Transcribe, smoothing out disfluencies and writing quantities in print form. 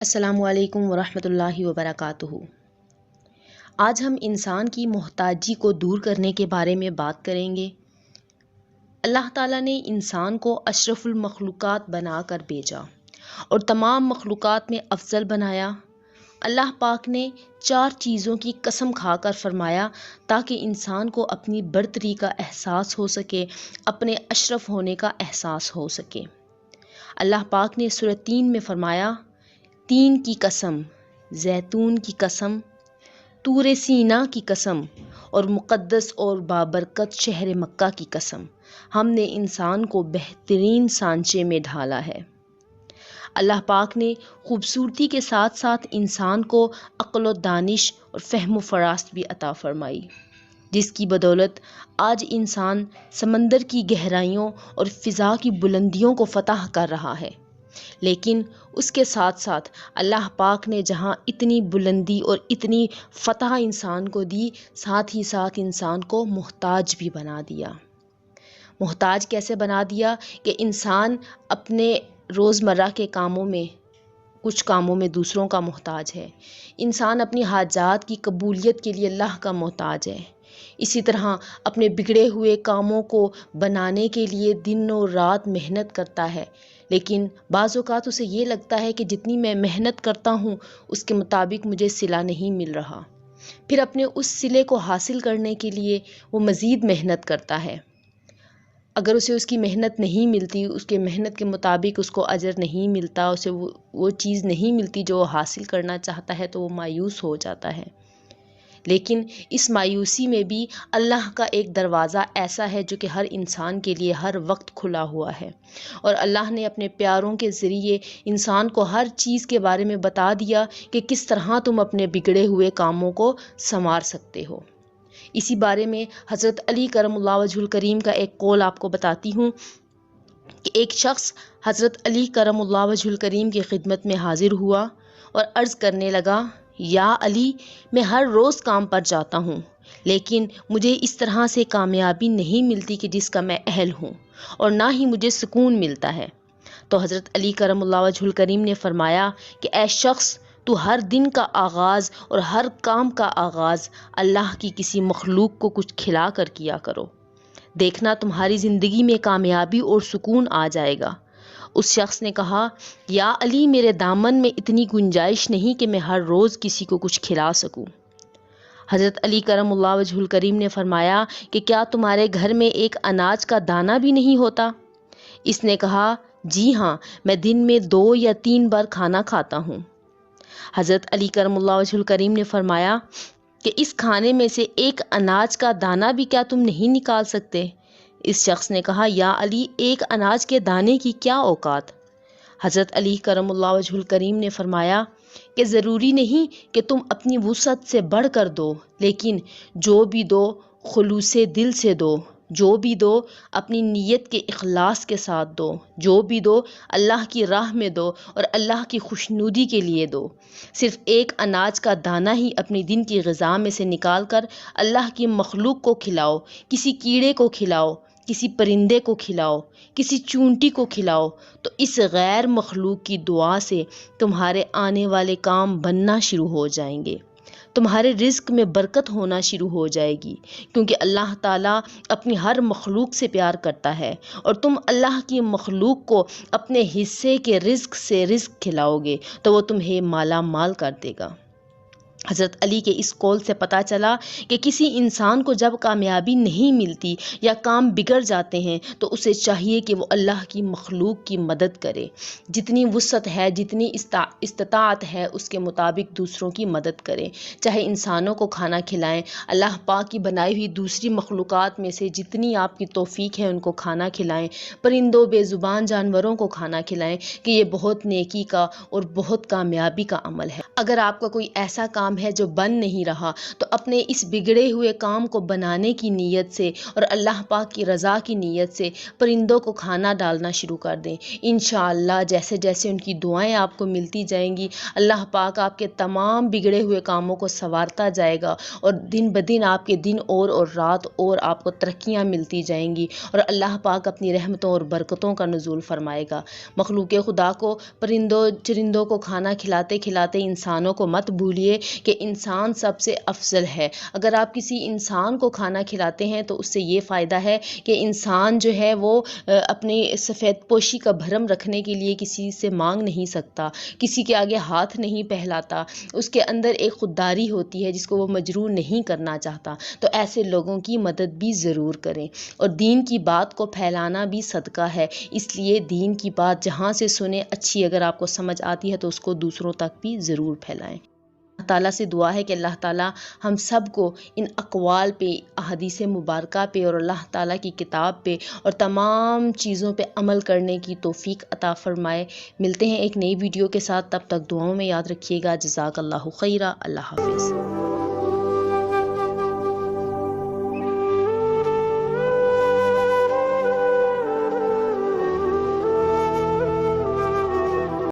السلام علیکم ورحمۃ اللہ وبرکاتہ۔ آج ہم انسان کی محتاجی کو دور کرنے کے بارے میں بات کریں گے۔ اللہ تعالیٰ نے انسان کو اشرف المخلوقات بنا کر بھیجا اور تمام مخلوقات میں افضل بنایا۔ اللہ پاک نے 4 چیزوں کی قسم کھا کر فرمایا تاکہ انسان کو اپنی برتری کا احساس ہو سکے، اپنے اشرف ہونے کا احساس ہو سکے۔ اللہ پاک نے سورہ 3 میں فرمایا، 3 کی قسم، زیتون کی قسم، طور سینا کی قسم اور مقدس اور بابرکت شہر مکہ کی قسم، ہم نے انسان کو بہترین سانچے میں ڈھالا ہے۔ اللہ پاک نے خوبصورتی کے ساتھ ساتھ انسان کو عقل و دانش اور فہم و فراست بھی عطا فرمائی، جس کی بدولت آج انسان سمندر کی گہرائیوں اور فضا کی بلندیوں کو فتح کر رہا ہے۔ لیکن اس کے ساتھ ساتھ اللہ پاک نے جہاں اتنی بلندی اور اتنی فتح انسان کو دی، ساتھ ہی ساتھ انسان کو محتاج بھی بنا دیا۔ محتاج کیسے بنا دیا کہ انسان اپنے روزمرہ کے کاموں میں، کچھ کاموں میں دوسروں کا محتاج ہے۔ انسان اپنی حاجات کی قبولیت کے لیے اللہ کا محتاج ہے۔ اسی طرح اپنے بگڑے ہوئے کاموں کو بنانے کے لیے دن و رات محنت کرتا ہے، لیکن بعض اوقات اسے یہ لگتا ہے کہ جتنی میں محنت کرتا ہوں اس کے مطابق مجھے صلہ نہیں مل رہا۔ پھر اپنے اس صلے کو حاصل کرنے کے لیے وہ مزید محنت کرتا ہے۔ اگر اسے اس کی محنت نہیں ملتی، اس کے محنت کے مطابق اس کو اجر نہیں ملتا، اسے وہ چیز نہیں ملتی جو وہ حاصل کرنا چاہتا ہے، تو وہ مایوس ہو جاتا ہے۔ لیکن اس مایوسی میں بھی اللہ کا ایک دروازہ ایسا ہے جو کہ ہر انسان کے لیے ہر وقت کھلا ہوا ہے، اور اللہ نے اپنے پیاروں کے ذریعے انسان کو ہر چیز کے بارے میں بتا دیا کہ کس طرح تم اپنے بگڑے ہوئے کاموں کو سنوار سکتے ہو۔ اسی بارے میں حضرت علی کرم اللہ وجہ الکریم کا ایک قول آپ کو بتاتی ہوں کہ ایک شخص حضرت علی کرم اللہ وجہ الکریم کی خدمت میں حاضر ہوا اور عرض کرنے لگا، یا علی، میں ہر روز کام پر جاتا ہوں، لیکن مجھے اس طرح سے کامیابی نہیں ملتی کہ جس کا میں اہل ہوں، اور نہ ہی مجھے سکون ملتا ہے۔ تو حضرت علی کرم اللہ وجہ الکریم نے فرمایا کہ اے شخص، تو ہر دن کا آغاز اور ہر کام کا آغاز اللہ کی کسی مخلوق کو کچھ کھلا کر کیا کرو، دیکھنا تمہاری زندگی میں کامیابی اور سکون آ جائے گا۔ اس شخص نے کہا، یا علی، میرے دامن میں اتنی گنجائش نہیں کہ میں ہر روز کسی کو کچھ کھلا سکوں۔ حضرت علی کرم اللہ وجہ الکریم نے فرمایا کہ کیا تمہارے گھر میں ایک اناج کا دانہ بھی نہیں ہوتا؟ اس نے کہا، جی ہاں، میں دن میں 2 یا 3 بار کھانا کھاتا ہوں۔ حضرت علی کرم اللہ وجہ الکریم نے فرمایا کہ اس کھانے میں سے ایک اناج کا دانہ بھی کیا تم نہیں نکال سکتے؟ اس شخص نے کہا، یا علی، ایک اناج کے دانے کی کیا اوقات؟ حضرت علی کرم اللہ وجہ الکریم نے فرمایا کہ ضروری نہیں کہ تم اپنی وسعت سے بڑھ کر دو، لیکن جو بھی دو خلوص دل سے دو، جو بھی دو اپنی نیت کے اخلاص کے ساتھ دو، جو بھی دو اللہ کی راہ میں دو اور اللہ کی خوشنودی کے لیے دو۔ صرف ایک اناج کا دانہ ہی اپنی دن کی غذا میں سے نکال کر اللہ کی مخلوق کو کھلاؤ، کسی کیڑے کو کھلاؤ، کسی پرندے کو کھلاؤ، کسی چونٹی کو کھلاؤ، تو اس غیر مخلوق کی دعا سے تمہارے آنے والے کام بننا شروع ہو جائیں گے، تمہارے رزق میں برکت ہونا شروع ہو جائے گی، کیونکہ اللہ تعالیٰ اپنی ہر مخلوق سے پیار کرتا ہے، اور تم اللہ کی مخلوق کو اپنے حصے کے رزق سے رزق کھلاؤ گے تو وہ تمہیں مالا مال کر دے گا۔ حضرت علی کے اس قول سے پتہ چلا کہ کسی انسان کو جب کامیابی نہیں ملتی یا کام بگڑ جاتے ہیں تو اسے چاہیے کہ وہ اللہ کی مخلوق کی مدد کرے، جتنی وسعت ہے، جتنی استطاعت ہے اس کے مطابق دوسروں کی مدد کرے، چاہے انسانوں کو کھانا کھلائیں، اللہ پاک کی بنائی ہوئی دوسری مخلوقات میں سے جتنی آپ کی توفیق ہے ان کو کھانا کھلائیں، پرندوں، بے زبان جانوروں کو کھانا کھلائیں، کہ یہ بہت نیکی کا اور بہت کامیابی کا عمل ہے۔ اگر آپ کا کوئی ایسا کام کام ہے جو بن نہیں رہا، تو اپنے اس بگڑے ہوئے کام کو بنانے کی نیت سے اور اللہ پاک کی رضا کی نیت سے پرندوں کو کھانا ڈالنا شروع کر دیں۔ انشاءاللہ جیسے جیسے ان کی دعائیں آپ کو ملتی جائیں گی، اللہ پاک آپ کے تمام بگڑے ہوئے کاموں کو سنوارتا جائے گا، اور دن بدن آپ کے دن اور رات اور آپ کو ترقیاں ملتی جائیں گی، اور اللہ پاک اپنی رحمتوں اور برکتوں کا نزول فرمائے گا۔ مخلوق خدا کو پرندوں چرندوں کو کھانا کھلاتے کھلاتے انسانوں کو مت بھولیے کہ انسان سب سے افضل ہے۔ اگر آپ کسی انسان کو کھانا کھلاتے ہیں تو اس سے یہ فائدہ ہے کہ انسان جو ہے وہ اپنی سفید پوشی کا بھرم رکھنے کے لیے کسی سے مانگ نہیں سکتا، کسی کے آگے ہاتھ نہیں پھیلاتا، اس کے اندر ایک خودداری ہوتی ہے جس کو وہ مجروح نہیں کرنا چاہتا۔ تو ایسے لوگوں کی مدد بھی ضرور کریں، اور دین کی بات کو پھیلانا بھی صدقہ ہے، اس لیے دین کی بات جہاں سے سنیں اچھی اگر آپ کو سمجھ آتی ہے تو اس کو دوسروں تک بھی ضرور پھیلائیں۔ اللہ تعالیٰ سے دعا ہے کہ اللہ تعالیٰ ہم سب کو ان اقوال پہ، احادیث مبارکہ پہ اور اللہ تعالیٰ کی کتاب پہ اور تمام چیزوں پہ عمل کرنے کی توفیق عطا فرمائے۔ ملتے ہیں ایک نئی ویڈیو کے ساتھ، تب تک دعاؤں میں یاد رکھیے گا۔ جزاک اللہ خیرہ۔ اللہ حافظ۔